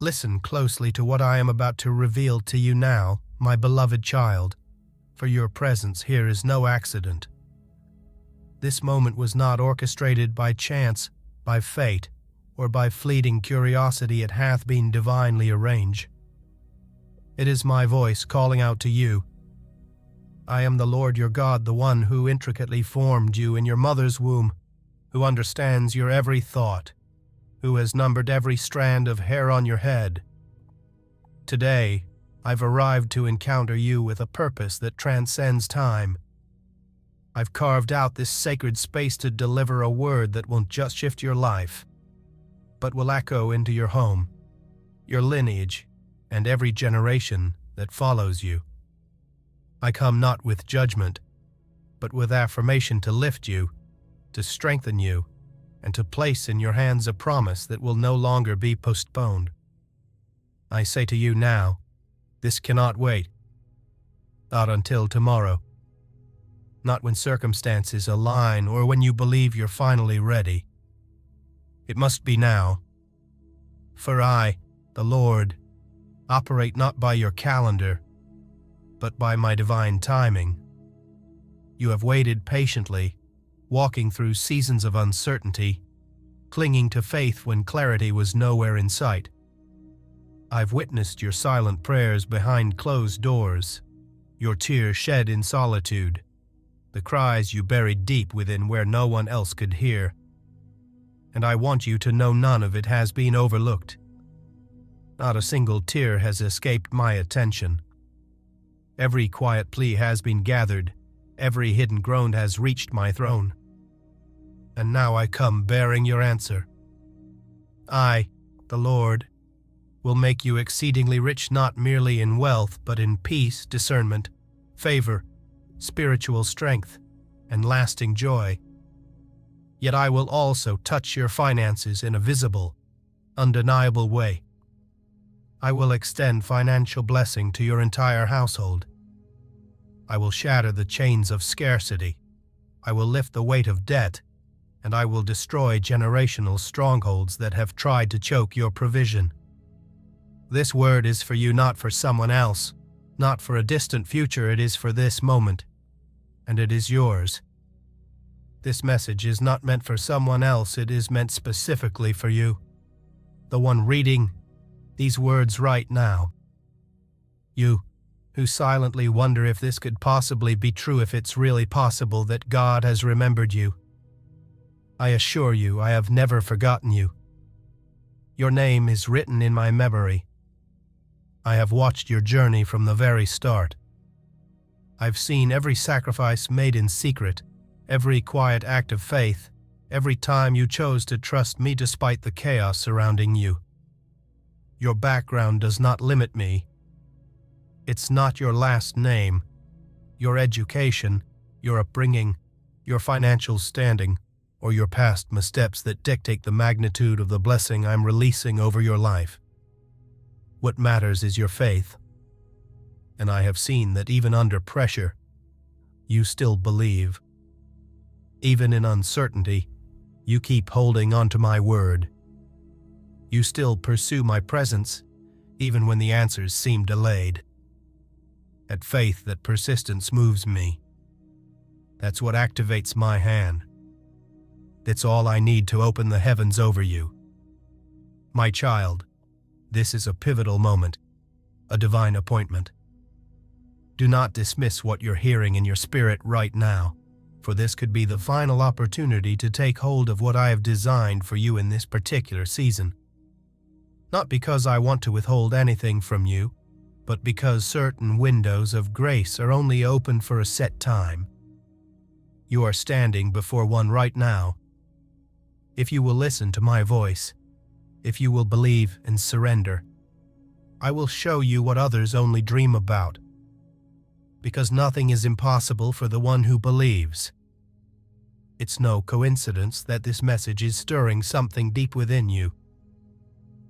Listen closely to what I am about to reveal to you now, my beloved child, for your presence here is no accident. This moment was not orchestrated by chance, by fate, or by fleeting curiosity. It hath been divinely arranged. It is my voice calling out to you. I am the Lord your God, the one who intricately formed you in your mother's womb, who understands your every thought, who has numbered every strand of hair on your head. Today, I've arrived to encounter you with a purpose that transcends time. I've carved out this sacred space to deliver a word that won't just shift your life, but will echo into your home, your lineage, and every generation that follows you. I come not with judgment, but with affirmation to lift you, to strengthen you, and to place in your hands a promise that will no longer be postponed. I say to you now, this cannot wait. Not until tomorrow. Not when circumstances align or when you believe you're finally ready. It must be now. For I, the Lord, operate not by your calendar, but by my divine timing. You have waited patiently, walking through seasons of uncertainty, clinging to faith when clarity was nowhere in sight. I've witnessed your silent prayers behind closed doors, your tears shed in solitude, the cries you buried deep within where no one else could hear. And I want you to know none of it has been overlooked. Not a single tear has escaped my attention. Every quiet plea has been gathered, every hidden groan has reached my throne. And now I come bearing your answer. I, the Lord, will make you exceedingly rich not merely in wealth but in peace, discernment, favor, spiritual strength, and lasting joy. Yet I will also touch your finances in a visible, undeniable way. I will extend financial blessing to your entire household. I will shatter the chains of scarcity. I will lift the weight of debt, and I will destroy generational strongholds that have tried to choke your provision. This word is for you, not for someone else, not for a distant future. It is for this moment, and it is yours. This message is not meant for someone else. It is meant specifically for you, the one reading these words right now. You, who silently wonder if this could possibly be true, if it's really possible that God has remembered you. I assure you, I have never forgotten you. Your name is written in my memory. I have watched your journey from the very start. I've seen every sacrifice made in secret, every quiet act of faith, every time you chose to trust me despite the chaos surrounding you. Your background does not limit me. It's not your last name, your education, your upbringing, your financial standing, or your past missteps that dictate the magnitude of the blessing I'm releasing over your life. What matters is your faith. And I have seen that even under pressure, you still believe. Even in uncertainty, you keep holding on to my word. You still pursue my presence, even when the answers seem delayed. That faith, that persistence moves me. That's what activates my hand. That's all I need to open the heavens over you. My child, this is a pivotal moment, a divine appointment. Do not dismiss what you're hearing in your spirit right now, for this could be the final opportunity to take hold of what I have designed for you in this particular season. Not because I want to withhold anything from you, but because certain windows of grace are only open for a set time. You are standing before one right now. If you will listen to my voice, if you will believe and surrender, I will show you what others only dream about. Because nothing is impossible for the one who believes. It's no coincidence that this message is stirring something deep within you.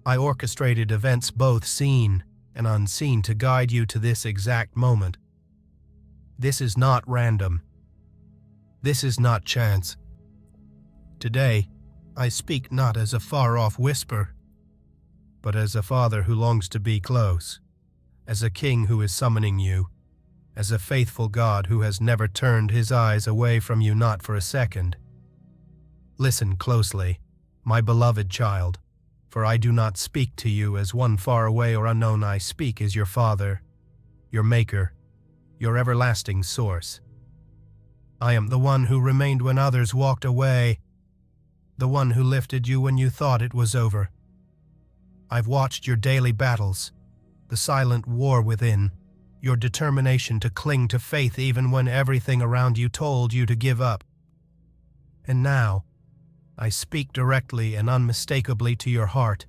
I orchestrated events both seen and unseen to guide you to this exact moment. This is not random. This is not chance. Today, I speak not as a far-off whisper. but as a father who longs to be close, as a king who is summoning you, as a faithful God who has never turned his eyes away from you, not for a second. Listen closely, my beloved child, for I do not speak to you as one far away or unknown. I speak as your Father, your Maker, your everlasting source. I am the one who remained when others walked away, the one who lifted you when you thought it was over. I've watched your daily battles, the silent war within, your determination to cling to faith even when everything around you told you to give up. And now, I speak directly and unmistakably to your heart.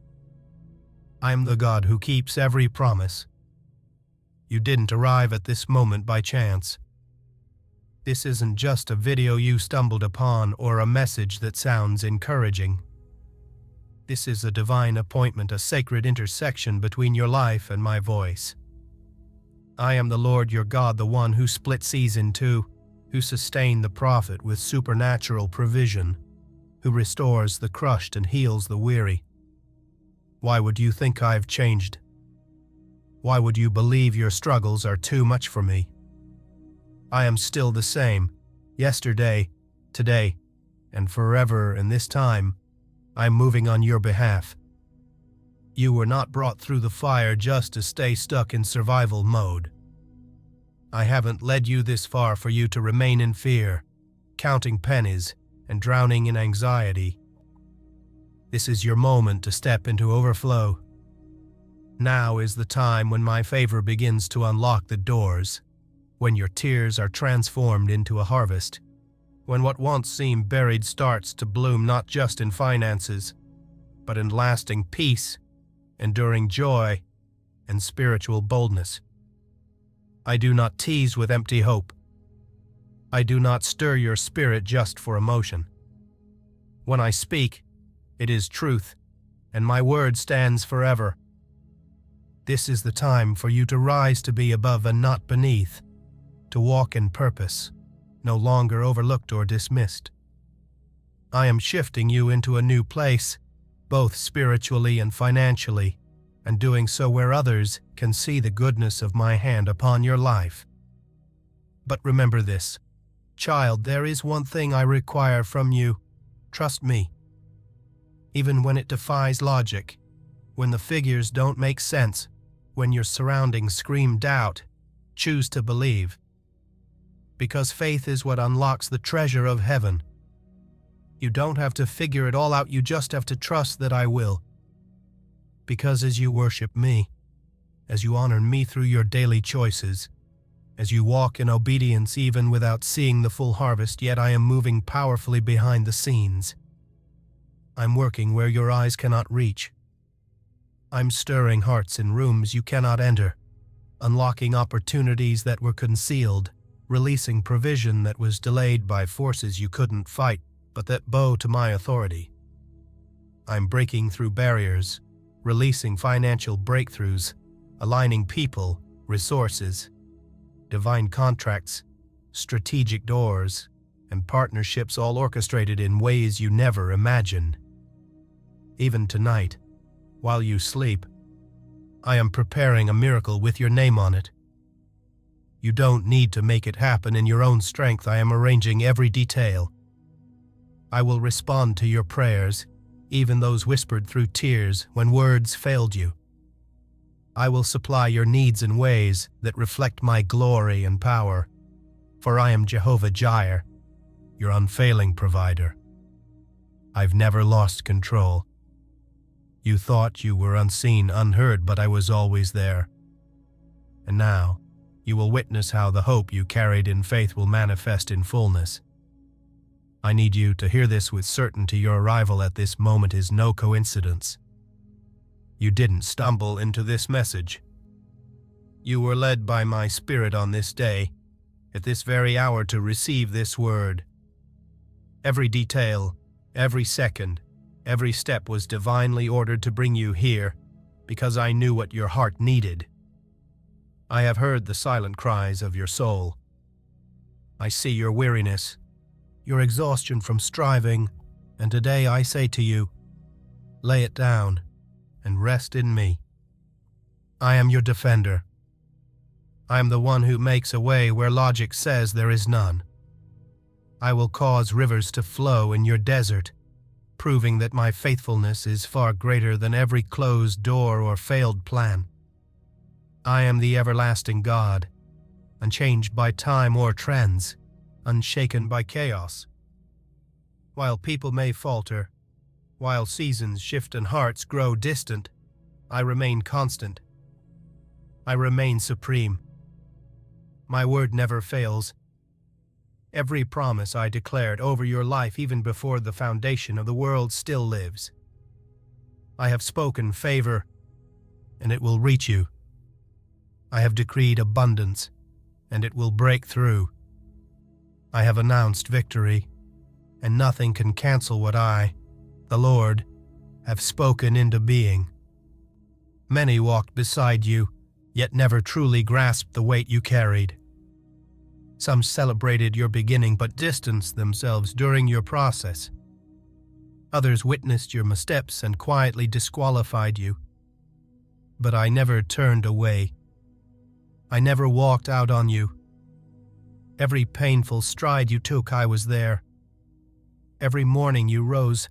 I am the God who keeps every promise. You didn't arrive at this moment by chance. This isn't just a video you stumbled upon or a message that sounds encouraging. This is a divine appointment, a sacred intersection between your life and my voice. I am the Lord your God, the one who split seas in two, who sustained the prophet with supernatural provision, who restores the crushed and heals the weary. Why would you think I've changed? Why would you believe your struggles are too much for me? I am still the same, yesterday, today, and forever, and this time, I'm moving on your behalf. You were not brought through the fire just to stay stuck in survival mode. I haven't led you this far for you to remain in fear, counting pennies, and drowning in anxiety. This is your moment to step into overflow. Now is the time when my favor begins to unlock the doors, when your tears are transformed into a harvest, when what once seemed buried starts to bloom, not just in finances, but in lasting peace, enduring joy, and spiritual boldness. I do not tease with empty hope. I do not stir your spirit just for emotion. When I speak, it is truth, and my word stands forever. This is the time for you to rise, to be above and not beneath, to walk in purpose, no longer overlooked or dismissed. I am shifting you into a new place, both spiritually and financially, and doing so where others can see the goodness of my hand upon your life. But remember this, child, there is one thing I require from you. Trust me. Even when it defies logic, when the figures don't make sense, when your surroundings scream doubt, choose to believe. Because faith is what unlocks the treasure of heaven. You don't have to figure it all out, you just have to trust that I will. Because as you worship me, as you honor me through your daily choices, as you walk in obedience even without seeing the full harvest, yet I am moving powerfully behind the scenes. I'm working where your eyes cannot reach. I'm stirring hearts in rooms you cannot enter, unlocking opportunities that were concealed, releasing provision that was delayed by forces you couldn't fight, but that bow to my authority. I'm breaking through barriers, releasing financial breakthroughs, aligning people, resources, divine contracts, strategic doors, and partnerships, all orchestrated in ways you never imagined. Even tonight, while you sleep, I am preparing a miracle with your name on it. You don't need to make it happen in your own strength. I am arranging every detail. I will respond to your prayers, even those whispered through tears when words failed you. I will supply your needs in ways that reflect my glory and power, for I am Jehovah Jireh, your unfailing provider. I've never lost control. You thought you were unseen, unheard, but I was always there. And now, you will witness how the hope you carried in faith will manifest in fullness. I need you to hear this with certainty. Your arrival at this moment is no coincidence. You didn't stumble into this message. You were led by my Spirit on this day, at this very hour, to receive this word. Every detail, every second, every step was divinely ordered to bring you here, because I knew what your heart needed. I have heard the silent cries of your soul. I see your weariness, your exhaustion from striving, and today I say to you, lay it down. and rest in me. I am your defender. I am the one who makes a way where logic says there is none. I will cause rivers to flow in your desert, proving that my faithfulness is far greater than every closed door or failed plan. I am the everlasting God, unchanged by time or trends, unshaken by chaos. While people may falter, while seasons shift and hearts grow distant, I remain constant. I remain supreme. My word never fails. Every promise I declared over your life even before the foundation of the world still lives. I have spoken favor, and it will reach you. I have decreed abundance, and it will break through. I have announced victory, and nothing can cancel what I, the Lord, have spoken into being. Many walked beside you, yet never truly grasped the weight you carried. Some celebrated your beginning but distanced themselves during your process. Others witnessed your missteps and quietly disqualified you. But I never turned away. I never walked out on you. Every painful stride you took, I was there. Every morning you rose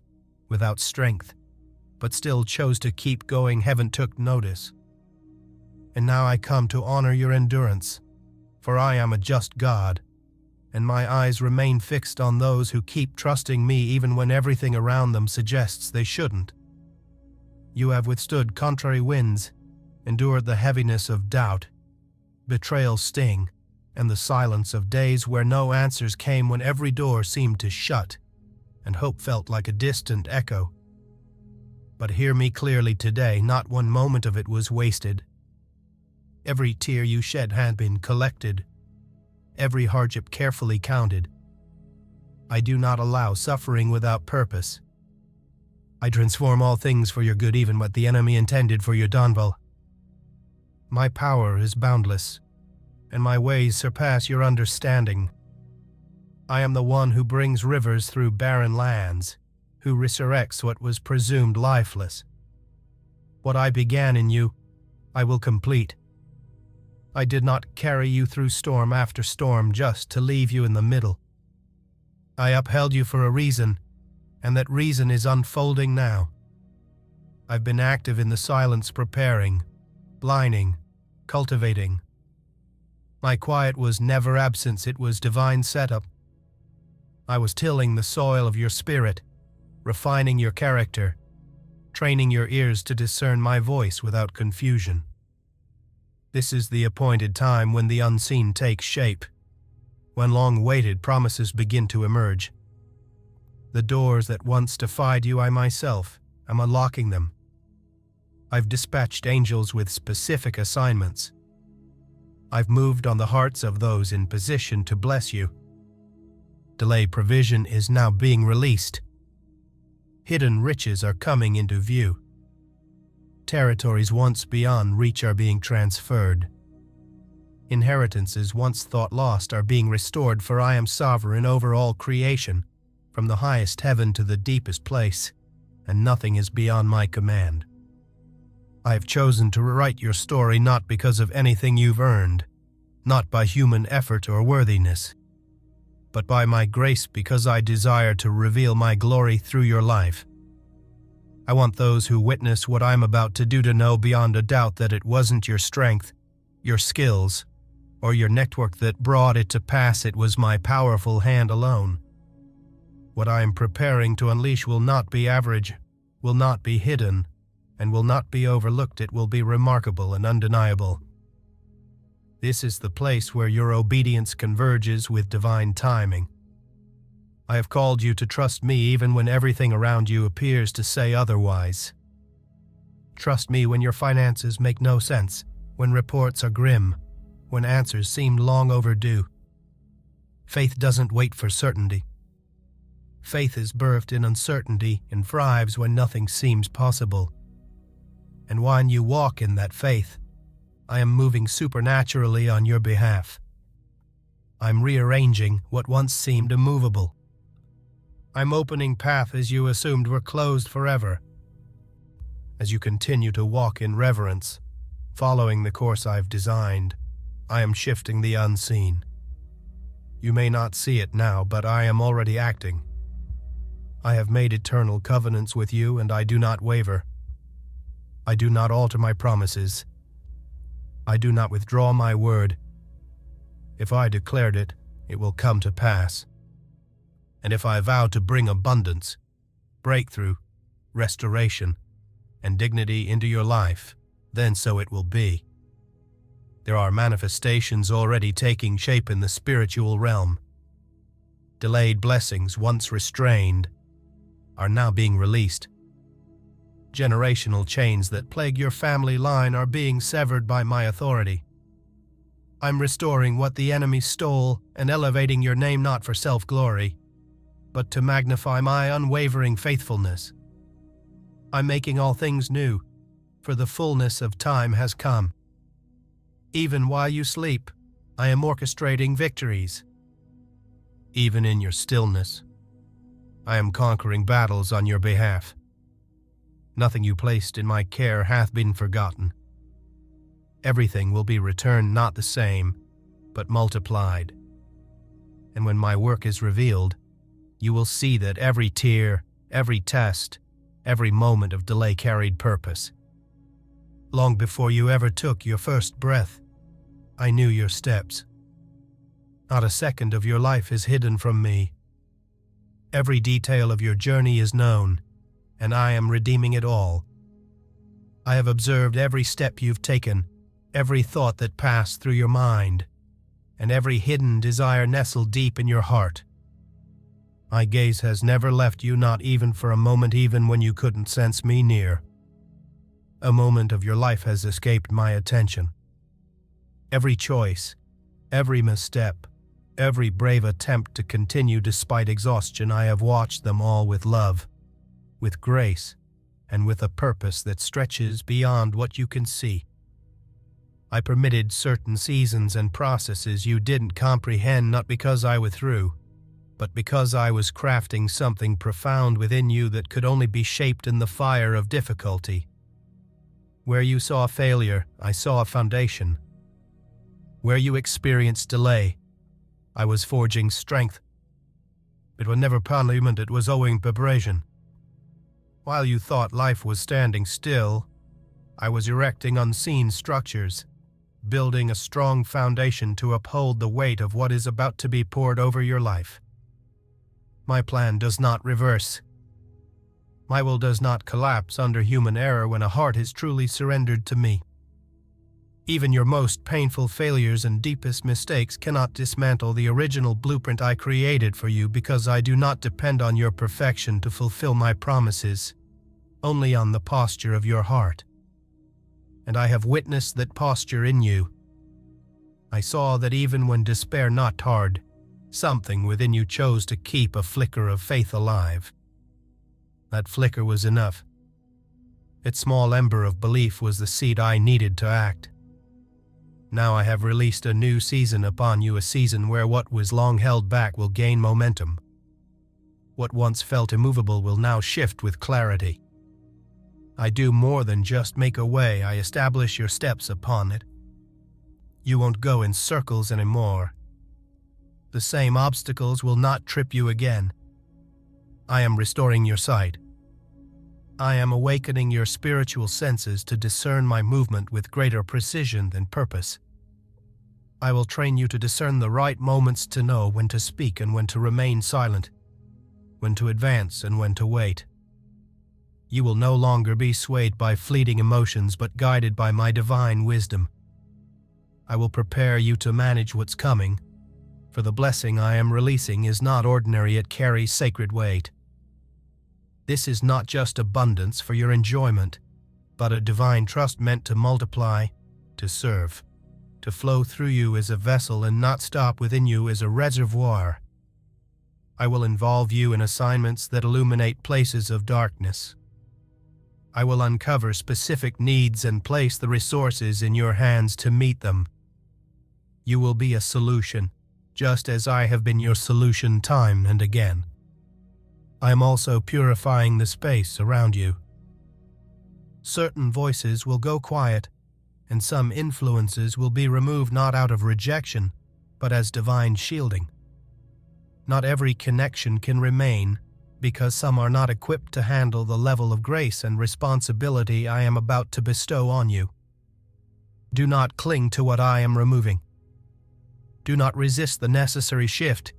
without strength, but still chose to keep going. Heaven took notice. And now I come to honor your endurance, for I am a just God, and my eyes remain fixed on those who keep trusting me even when everything around them suggests they shouldn't. You have withstood contrary winds, endured the heaviness of doubt, betrayal's sting, and the silence of days where no answers came, when every door seemed to shut and hope felt like a distant echo. But hear me clearly today, not one moment of it was wasted. Every tear you shed had been collected, every hardship carefully counted. I do not allow suffering without purpose. I transform all things for your good, even what the enemy intended for your downfall. My power is boundless, and my ways surpass your understanding. I am the one who brings rivers through barren lands, who resurrects what was presumed lifeless. What I began in you, I will complete. I did not carry you through storm after storm just to leave you in the middle. I upheld you for a reason, and that reason is unfolding now. I've been active in the silence, preparing, blinding, cultivating. My quiet was never absence, it was divine setup. I was tilling the soil of your spirit, refining your character, training your ears to discern my voice without confusion. This is the appointed time when the unseen takes shape, when long-awaited promises begin to emerge. The doors that once defied you, I myself am unlocking them. I've dispatched angels with specific assignments. I've moved on the hearts of those in position to bless you. Delayed provision is now being released. Hidden riches are coming into view. Territories once beyond reach are being transferred. Inheritances once thought lost are being restored, for I am sovereign over all creation, from the highest heaven to the deepest place, and nothing is beyond my command. I have chosen to rewrite your story not because of anything you've earned, not by human effort or worthiness, but by my grace, because I desire to reveal my glory through your life. I want those who witness what I'm about to do to know beyond a doubt that it wasn't your strength, your skills, or your network that brought it to pass. It was my powerful hand alone. What I am preparing to unleash will not be average, will not be hidden, and will not be overlooked. It will be remarkable and undeniable. This is the place where your obedience converges with divine timing. I have called you to trust me even when everything around you appears to say otherwise. Trust me when your finances make no sense, when reports are grim, when answers seem long overdue. Faith doesn't wait for certainty. Faith is birthed in uncertainty and thrives when nothing seems possible. And when you walk in that faith, I am moving supernaturally on your behalf. I'm rearranging what once seemed immovable. I'm opening paths you assumed were closed forever. As you continue to walk in reverence, following the course I've designed, I am shifting the unseen. You may not see it now, but I am already acting. I have made eternal covenants with you, and I do not waver. I do not alter my promises. I do not withdraw my word. If I declared it, it will come to pass. And if I vow to bring abundance, breakthrough, restoration, and dignity into your life, then so it will be. There are manifestations already taking shape in the spiritual realm. Delayed blessings, once restrained, are now being released. Generational chains that plague your family line are being severed by my authority. I'm restoring what the enemy stole and elevating your name not for self-glory, but to magnify my unwavering faithfulness. I'm making all things new, for the fullness of time has come. Even while you sleep, I am orchestrating victories. Even in your stillness, I am conquering battles on your behalf. Nothing you placed in my care hath been forgotten. Everything will be returned not the same, but multiplied. And when my work is revealed, you will see that every tear, every test, every moment of delay carried purpose. Long before you ever took your first breath, I knew your steps. Not a second of your life is hidden from me. Every detail of your journey is known, and I am redeeming it all. I have observed every step you've taken, every thought that passed through your mind, and every hidden desire nestled deep in your heart. My gaze has never left you, not even for a moment, even when you couldn't sense me near. A moment of your life has escaped my attention. Every choice, every misstep, every brave attempt to continue despite exhaustion, I have watched them all with love, with grace, and with a purpose that stretches beyond what you can see. I permitted certain seasons and processes you didn't comprehend, not because I withdrew, but because I was crafting something profound within you that could only be shaped in the fire of difficulty. Where you saw failure, I saw a foundation. Where you experienced delay, I was forging strength. It was never parliament, it was owing preparation. While you thought life was standing still, I was erecting unseen structures, building a strong foundation to uphold the weight of what is about to be poured over your life. My plan does not reverse. My will does not collapse under human error when a heart is truly surrendered to me. Even your most painful failures and deepest mistakes cannot dismantle the original blueprint I created for you, because I do not depend on your perfection to fulfill my promises, only on the posture of your heart. And I have witnessed that posture in you. I saw that even when despair knocked hard, something within you chose to keep a flicker of faith alive. That flicker was enough. Its small ember of belief was the seed I needed to act. Now I have released a new season upon you, a season where what was long held back will gain momentum. What once felt immovable will now shift with clarity. I do more than just make a way, I establish your steps upon it. You won't go in circles anymore. The same obstacles will not trip you again. I am restoring your sight. I am awakening your spiritual senses to discern my movement with greater precision than purpose. I will train you to discern the right moments, to know when to speak and when to remain silent, when to advance and when to wait. You will no longer be swayed by fleeting emotions, but guided by my divine wisdom. I will prepare you to manage what's coming, for the blessing I am releasing is not ordinary, it carries sacred weight. This is not just abundance for your enjoyment, but a divine trust meant to multiply, to serve, to flow through you as a vessel and not stop within you as a reservoir. I will involve you in assignments that illuminate places of darkness. I will uncover specific needs and place the resources in your hands to meet them. You will be a solution, just as I have been your solution time and again. I am also purifying the space around you. Certain voices will go quiet, and some influences will be removed not out of rejection, but as divine shielding. Not every connection can remain, because some are not equipped to handle the level of grace and responsibility I am about to bestow on you. Do not cling to what I am removing. Do not resist the necessary shift.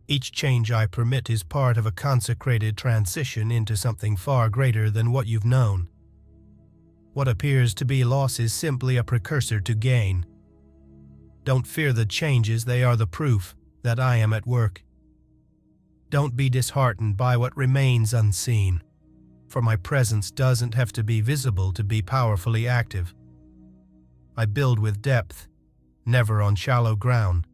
Each change I permit is part of a consecrated transition into something far greater than what you've known. What appears to be loss is simply a precursor to gain. Don't fear the changes, they are the proof that I am at work. Don't be disheartened by what remains unseen, for my presence doesn't have to be visible to be powerfully active. I build with depth, never on shallow ground.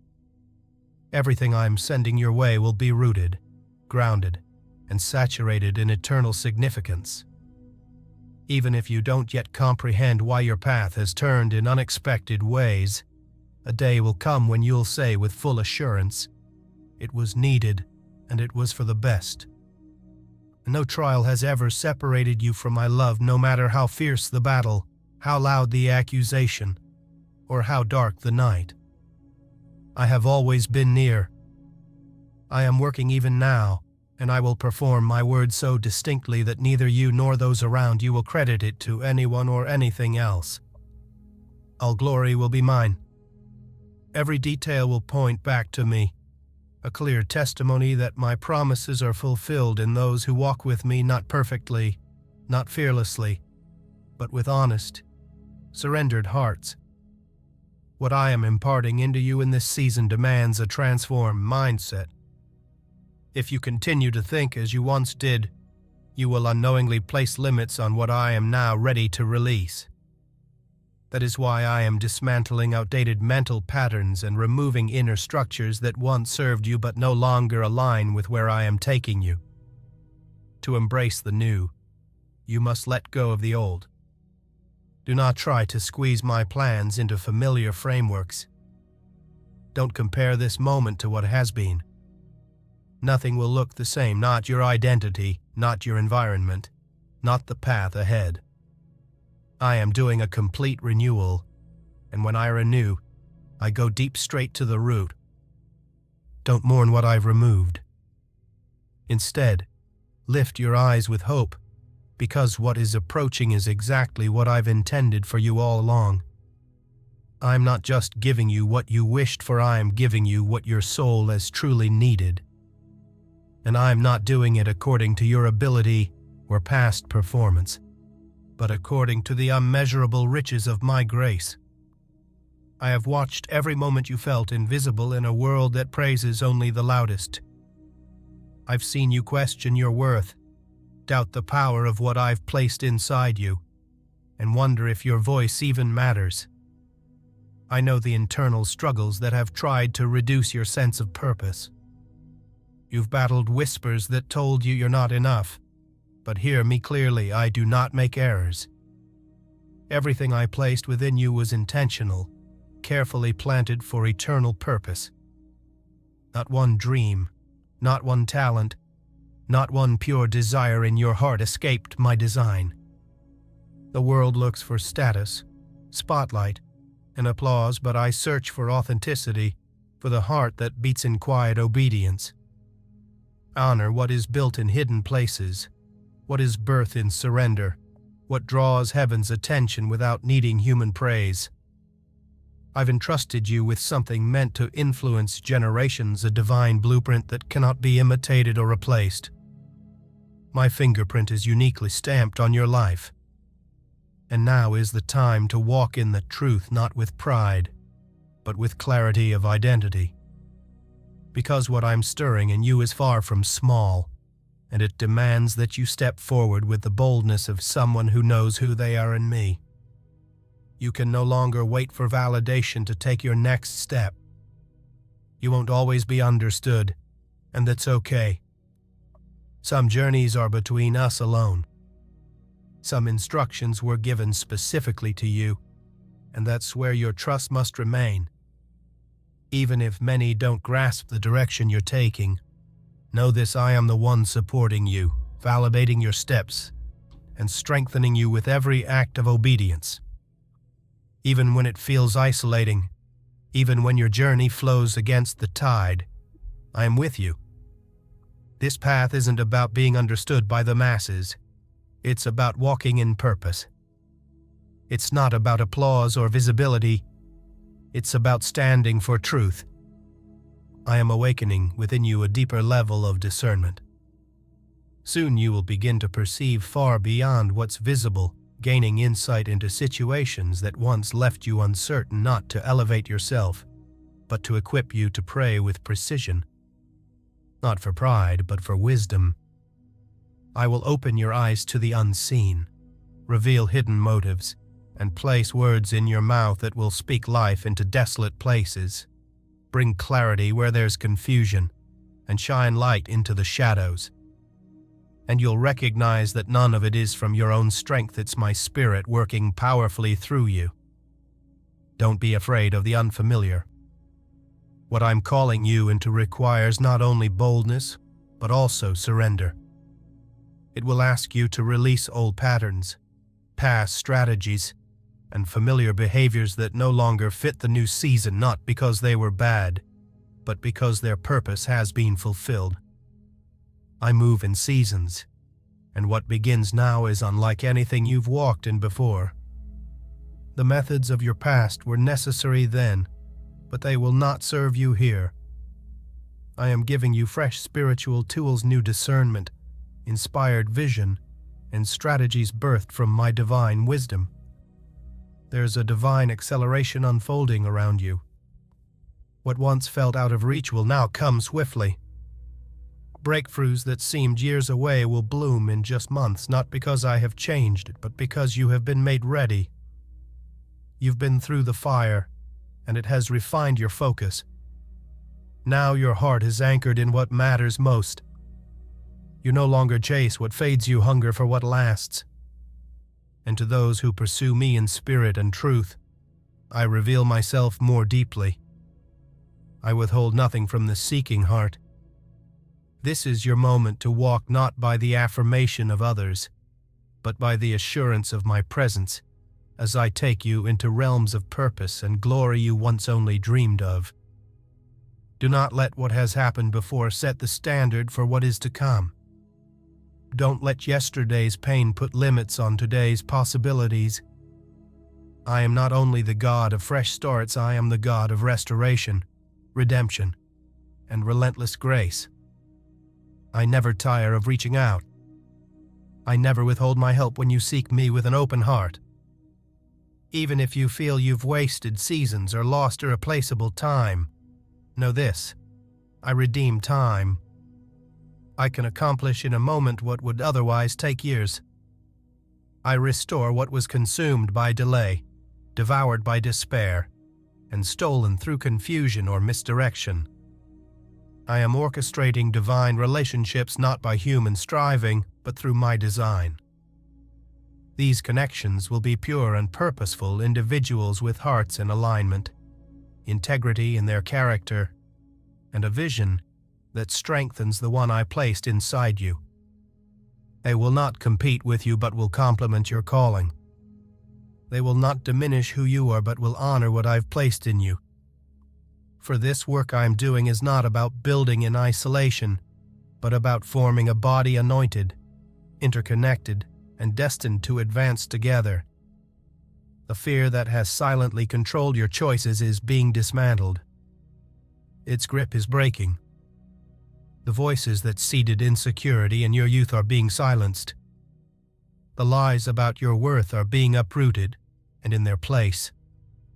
Everything I'm sending your way will be rooted, grounded, and saturated in eternal significance. Even if you don't yet comprehend why your path has turned in unexpected ways, a day will come when you'll say with full assurance, "It was needed, and it was for the best." No trial has ever separated you from my love, no matter how fierce the battle, how loud the accusation, or how dark the night. I have always been near. I am working even now, and I will perform my word so distinctly that neither you nor those around you will credit it to anyone or anything else. All glory will be mine. Every detail will point back to me, a clear testimony that my promises are fulfilled in those who walk with me not perfectly, not fearlessly, but with honest, surrendered hearts. What I am imparting into you in this season demands a transformed mindset. If you continue to think as you once did, you will unknowingly place limits on what I am now ready to release. That is why I am dismantling outdated mental patterns and removing inner structures that once served you but no longer align with where I am taking you. To embrace the new, you must let go of the old. Do not try to squeeze my plans into familiar frameworks. Don't compare this moment to what has been. Nothing will look the same, not your identity, not your environment, not the path ahead. I am doing a complete renewal, and when I renew, I go deep straight to the root. Don't mourn what I've removed. Instead, lift your eyes with hope, because what is approaching is exactly what I've intended for you all along. I'm not just giving you what you wished for, I am giving you what your soul has truly needed. And I'm not doing it according to your ability or past performance, but according to the unmeasurable riches of my grace. I have watched every moment you felt invisible in a world that praises only the loudest. I've seen you question your worth, doubt the power of what I've placed inside you, and wonder if your voice even matters. I know the internal struggles that have tried to reduce your sense of purpose. You've battled whispers that told you you're not enough. But hear me clearly, I do not make errors. Everything I placed within you was intentional, carefully planted for eternal purpose. Not one dream, not one talent, not one pure desire in your heart escaped my design. The world looks for status, spotlight, and applause, but I search for authenticity, for the heart that beats in quiet obedience. Honor what is built in hidden places, what is birthed in surrender, what draws heaven's attention without needing human praise. I've entrusted you with something meant to influence generations, a divine blueprint that cannot be imitated or replaced. My fingerprint is uniquely stamped on your life. And now is the time to walk in the truth, not with pride, but with clarity of identity. Because what I'm stirring in you is far from small, and it demands that you step forward with the boldness of someone who knows who they are in me. You can no longer wait for validation to take your next step. You won't always be understood, and that's okay. Some journeys are between us alone. Some instructions were given specifically to you, and that's where your trust must remain. Even if many don't grasp the direction you're taking, know this: I am the one supporting you, validating your steps, and strengthening you with every act of obedience. Even when it feels isolating, even when your journey flows against the tide, I am with you. This path isn't about being understood by the masses. It's about walking in purpose. It's not about applause or visibility. It's about standing for truth. I am awakening within you a deeper level of discernment. Soon you will begin to perceive far beyond what's visible, gaining insight into situations that once left you uncertain, not to elevate yourself, but to equip you to pray with precision. Not for pride, but for wisdom. I will open your eyes to the unseen, reveal hidden motives, and place words in your mouth that will speak life into desolate places, bring clarity where there's confusion, and shine light into the shadows. And you'll recognize that none of it is from your own strength, it's my spirit working powerfully through you. Don't be afraid of the unfamiliar. What I'm calling you into requires not only boldness, but also surrender. It will ask you to release old patterns, past strategies, and familiar behaviors that no longer fit the new season, not because they were bad, but because their purpose has been fulfilled. I move in seasons, and what begins now is unlike anything you've walked in before. The methods of your past were necessary then, but they will not serve you here. I am giving you fresh spiritual tools, new discernment, inspired vision, and strategies birthed from my divine wisdom. There's a divine acceleration unfolding around you. What once felt out of reach will now come swiftly. Breakthroughs that seemed years away will bloom in just months, not because I have changed it, but because you have been made ready. You've been through the fire, and it has refined your focus. Now your heart is anchored in what matters most. You no longer chase what fades, you hunger for what lasts. And to those who pursue me in spirit and truth, I reveal myself more deeply. I withhold nothing from the seeking heart. This is your moment to walk not by the affirmation of others, but by the assurance of my presence, as I take you into realms of purpose and glory you once only dreamed of. Do not let what has happened before set the standard for what is to come. Don't let yesterday's pain put limits on today's possibilities. I am not only the God of fresh starts, I am the God of restoration, redemption, and relentless grace. I never tire of reaching out. I never withhold my help when you seek me with an open heart. Even if you feel you've wasted seasons or lost irreplaceable time, know this: I redeem time. I can accomplish in a moment what would otherwise take years. I restore what was consumed by delay, devoured by despair, and stolen through confusion or misdirection. I am orchestrating divine relationships not by human striving, but through my design. These connections will be pure and purposeful individuals with hearts in alignment, integrity in their character, and a vision that strengthens the one I placed inside you. They will not compete with you, but will complement your calling. They will not diminish who you are, but will honor what I've placed in you. For this work I am doing is not about building in isolation, but about forming a body anointed, interconnected, and destined to advance together. The fear that has silently controlled your choices is being dismantled. Its grip is breaking. The voices that seeded insecurity in your youth are being silenced. The lies about your worth are being uprooted, and in their place,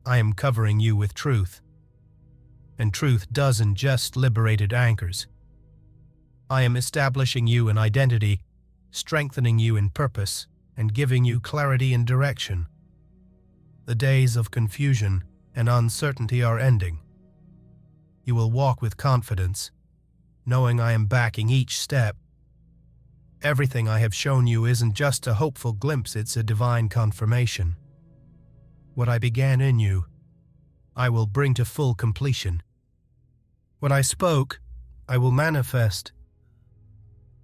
I am covering you with truth. And truth doesn't just liberate anchors. I am establishing you in identity, strengthening you in purpose, and giving you clarity and direction. The days of confusion and uncertainty are ending. You will walk with confidence, knowing I am backing each step. Everything I have shown you isn't just a hopeful glimpse, it's a divine confirmation. What I began in you, I will bring to full completion. What I spoke, I will manifest.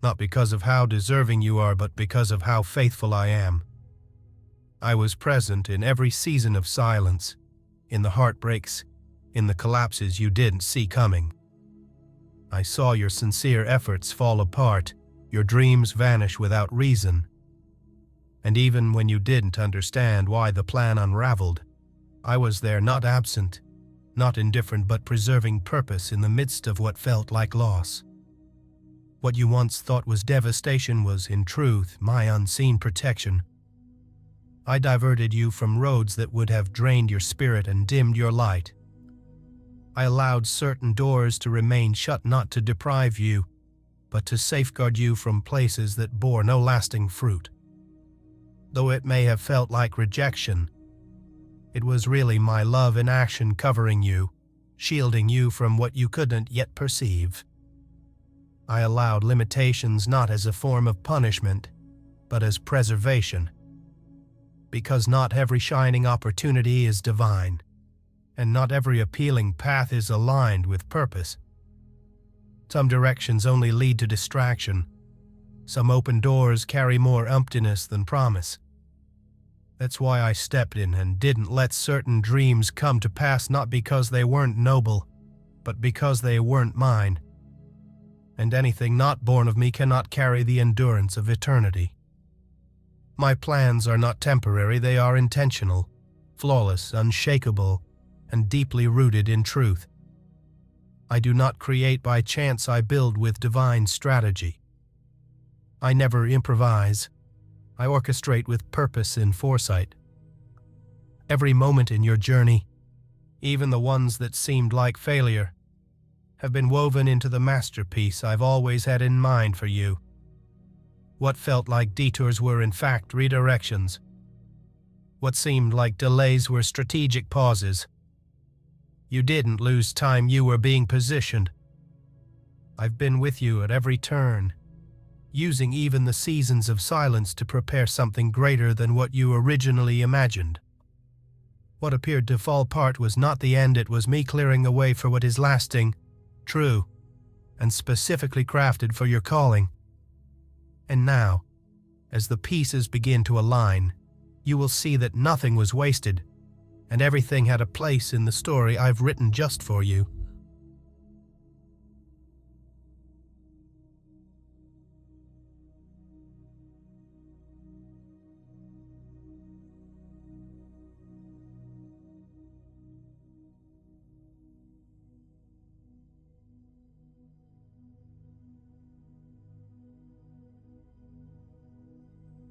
not because of how deserving you are, but because of how faithful I am. I was present in every season of silence, in the heartbreaks, in the collapses you didn't see coming. I saw your sincere efforts fall apart, your dreams vanish without reason. And even when you didn't understand why the plan unraveled, I was there, not absent, not indifferent, but preserving purpose in the midst of what felt like loss. What you once thought was devastation was, in truth, my unseen protection. I diverted you from roads that would have drained your spirit and dimmed your light. I allowed certain doors to remain shut, not to deprive you, but to safeguard you from places that bore no lasting fruit. Though it may have felt like rejection, it was really my love in action, covering you, shielding you from what you couldn't yet perceive. I allowed limitations not as a form of punishment, but as preservation. Because not every shining opportunity is divine, and not every appealing path is aligned with purpose. Some directions only lead to distraction. Some open doors carry more emptiness than promise. That's why I stepped in and didn't let certain dreams come to pass, not because they weren't noble, but because they weren't mine. And anything not born of me cannot carry the endurance of eternity. My plans are not temporary, they are intentional, flawless, unshakable, and deeply rooted in truth. I do not create by chance, I build with divine strategy. I never improvise, I orchestrate with purpose and foresight. Every moment in your journey, even the ones that seemed like failure, have been woven into the masterpiece I've always had in mind for you. What felt like detours were in fact redirections. What seemed like delays were strategic pauses. You didn't lose time, you were being positioned. I've been with you at every turn, using even the seasons of silence to prepare something greater than what you originally imagined. What appeared to fall apart was not the end, it was me clearing a way for what is lasting, true, and specifically crafted for your calling. And now, as the pieces begin to align, you will see that nothing was wasted, and everything had a place in the story I've written just for you.